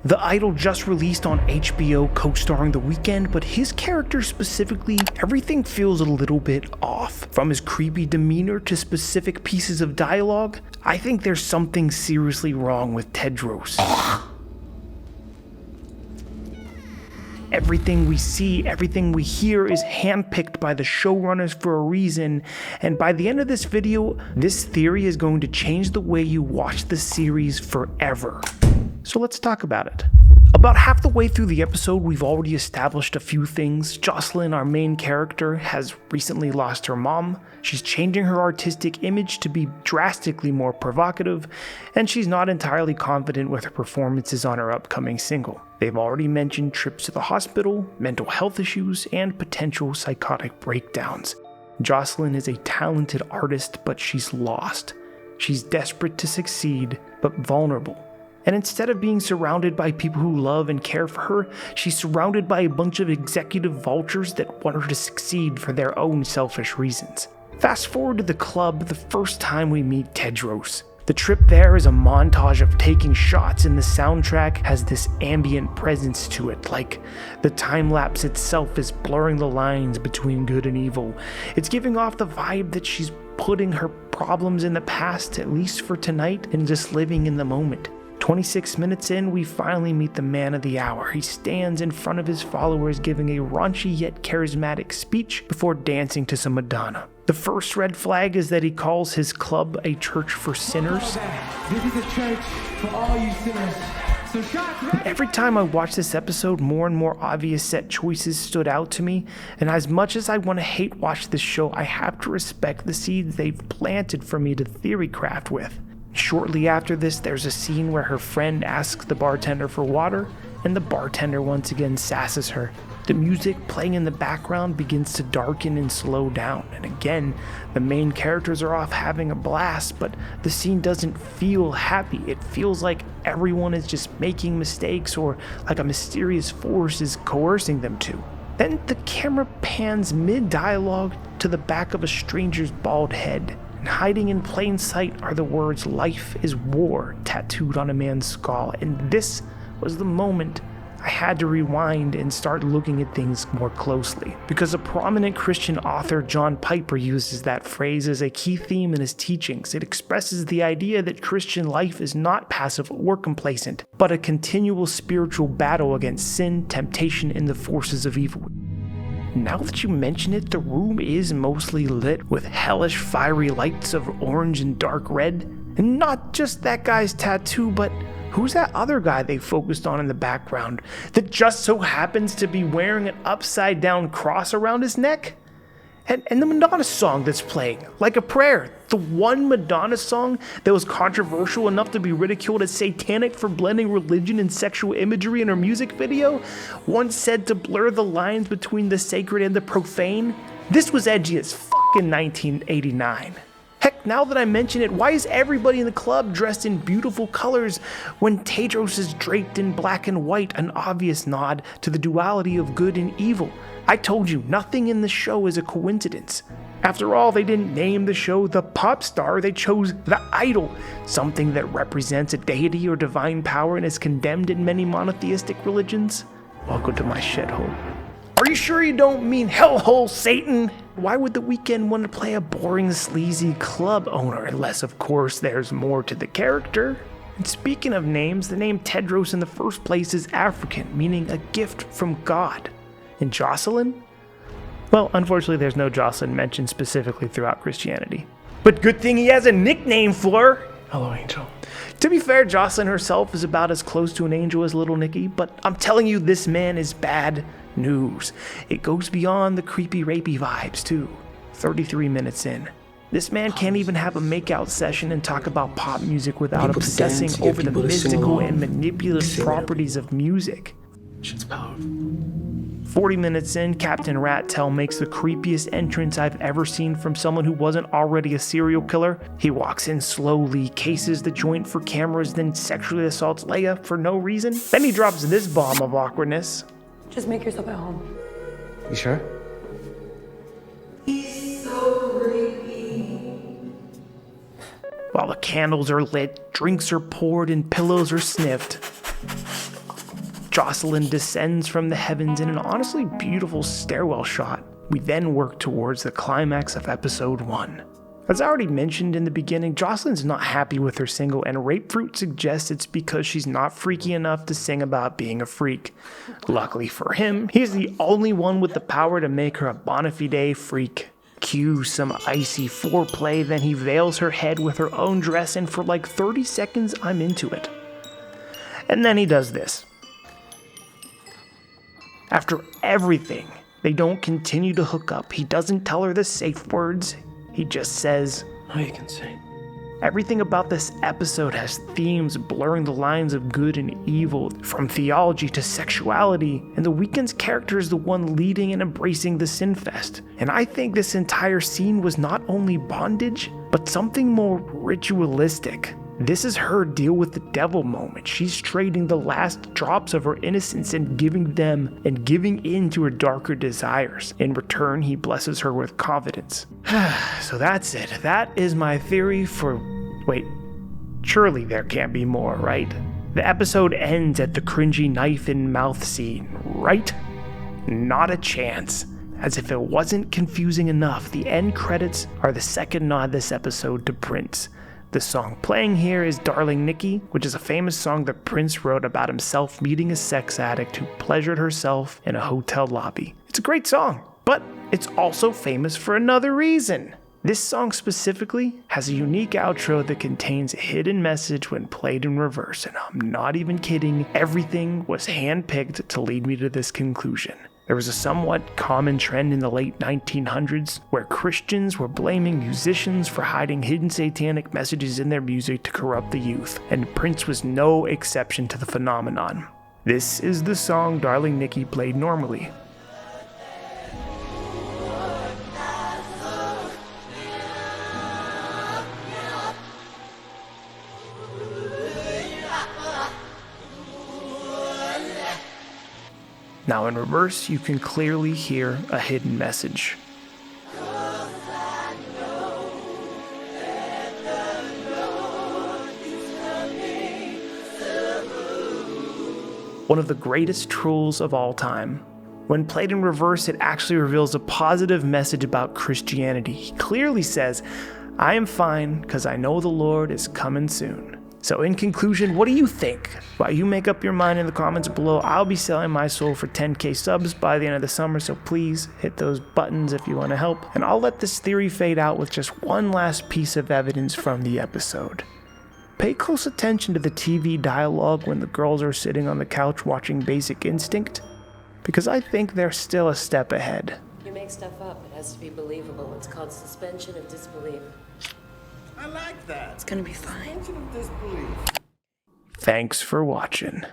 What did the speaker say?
The Idol just released on HBO co-starring The Weeknd, but his character specifically, everything feels a little bit off. From his creepy demeanor to specific pieces of dialogue, I think there's something seriously wrong with Tedros. Everything we see, everything we hear is handpicked by the showrunners for a reason, and by the end of this video, this theory is going to change the way you watch the series forever. So let's talk about it. About half the way through the episode, we've already established a few things. Jocelyn, our main character, has recently lost her mom. She's changing her artistic image to be drastically more provocative, and she's not entirely confident with her performances on her upcoming single. They've already mentioned trips to the hospital, mental health issues, and potential psychotic breakdowns. Jocelyn is a talented artist, but she's lost. She's desperate to succeed, but vulnerable. And instead of being surrounded by people who love and care for her, she's surrounded by a bunch of executive vultures that want her to succeed for their own selfish reasons. Fast forward to the club the first time we meet Tedros. The trip there is a montage of taking shots, and the soundtrack has this ambient presence to it, like the time-lapse itself is blurring the lines between good and evil. It's giving off the vibe that she's putting her problems in the past, at least for tonight, and just living in the moment. 26 minutes in, we finally meet the man of the hour. He stands in front of his followers giving a raunchy yet charismatic speech before dancing to some Madonna. The first red flag is that he calls his club a church for sinners. This is a church for all you sinners. So shots, right? Every time I watch this episode, more and more obvious set choices stood out to me, and as much as I want to hate watch this show, I have to respect the seeds they've planted for me to theory craft with. Shortly after this, there's a scene where her friend asks the bartender for water, and the bartender once again sasses her. The music playing in the background begins to darken and slow down, and again, the main characters are off having a blast, but the scene doesn't feel happy. It feels like everyone is just making mistakes, or like a mysterious force is coercing them to. Then the camera pans mid-dialogue to the back of a stranger's bald head. And hiding in plain sight are the words "Life is war" tattooed on a man's skull, and this was the moment I had to rewind and start looking at things more closely. Because a prominent Christian author, John Piper, uses that phrase as a key theme in his teachings. It expresses the idea that Christian life is not passive or complacent, but a continual spiritual battle against sin, temptation, and the forces of evil. Now that you mention it, the room is mostly lit with hellish fiery lights of orange and dark red. And not just that guy's tattoo, but who's that other guy they focused on in the background that just so happens to be wearing an upside down cross around his neck? And the Madonna song that's playing, Like a Prayer, the one Madonna song that was controversial enough to be ridiculed as satanic for blending religion and sexual imagery in her music video, once said to blur the lines between the sacred and the profane. This was edgy as fuck in 1989. Heck, now that I mention it, why is everybody in the club dressed in beautiful colors when Tedros is draped in black and white, an obvious nod to the duality of good and evil? I told you, nothing in the show is a coincidence. After all, they didn't name the show The Pop Star, they chose The Idol, something that represents a deity or divine power and is condemned in many monotheistic religions. Welcome to my shithole. Are you sure you don't mean hellhole, Satan? Why would The Weeknd want to play a boring, sleazy club owner, unless, of course, there's more to the character? And speaking of names, the name Tedros in the first place is African, meaning a gift from God. And Jocelyn? Well, unfortunately, there's no Jocelyn mentioned specifically throughout Christianity. But good thing he has a nickname for her. Hello, Angel. To be fair, Jocelyn herself is about as close to an angel as little Nikki, but I'm telling you, this man is bad news. It goes beyond the creepy, rapey vibes, too. 33 minutes in. This man can't even have a makeout session and talk about pop music without obsessing over the mystical and manipulative properties of music. Shit's powerful. 40 minutes in, Captain Rat-Tail makes the creepiest entrance I've ever seen from someone who wasn't already a serial killer. He walks in slowly, cases the joint for cameras, then sexually assaults Leia for no reason. Then he drops this bomb of awkwardness. Just make yourself at home. You sure? He's so creepy. While the candles are lit, drinks are poured, and pillows are sniffed. Jocelyn descends from the heavens in an honestly beautiful stairwell shot. We then work towards the climax of episode 1. As I already mentioned in the beginning, Jocelyn's not happy with her single, and Rapefruit suggests it's because she's not freaky enough to sing about being a freak. Luckily for him, he's the only one with the power to make her a bona fide freak. Cue some icy foreplay, then he veils her head with her own dress, and for like 30 seconds, I'm into it. And then he does this. After everything, they don't continue to hook up. He doesn't tell her the safe words. He just says, "Oh, you can sing." Everything about this episode has themes blurring the lines of good and evil, from theology to sexuality, and the Weeknd's character is the one leading and embracing the sinfest. And I think this entire scene was not only bondage, but something more ritualistic. This is her deal with the devil moment. She's trading the last drops of her innocence and giving in to her darker desires. In return, he blesses her with confidence. So that's it. That is my theory for... Wait, surely there can't be more, right? The episode ends at the cringy knife in mouth scene, right? Not a chance. As if it wasn't confusing enough, the end credits are the second nod this episode to Prince. The song playing here is Darling Nikki, which is a famous song that Prince wrote about himself meeting a sex addict who pleasured herself in a hotel lobby. It's a great song, but it's also famous for another reason. This song specifically has a unique outro that contains a hidden message when played in reverse, and I'm not even kidding, everything was handpicked to lead me to this conclusion. There was a somewhat common trend in the late 1900s where Christians were blaming musicians for hiding hidden satanic messages in their music to corrupt the youth, and Prince was no exception to the phenomenon. This is the song Darling Nikki played normally. Now in reverse, you can clearly hear a hidden message. One of the greatest trolls of all time. When played in reverse, it actually reveals a positive message about Christianity. He clearly says, "I am fine because I know the Lord is coming soon." So in conclusion, what do you think? While you make up your mind in the comments below, I'll be selling my soul for 10k subs by the end of the summer, so please hit those buttons if you want to help. And I'll let this theory fade out with just one last piece of evidence from the episode. Pay close attention to the TV dialogue when the girls are sitting on the couch watching Basic Instinct, because I think they're still a step ahead. You make stuff up, it has to be believable. It's called suspension of disbelief. I like that. It's gonna be fine. Suspension of disbelief. Thanks for watching.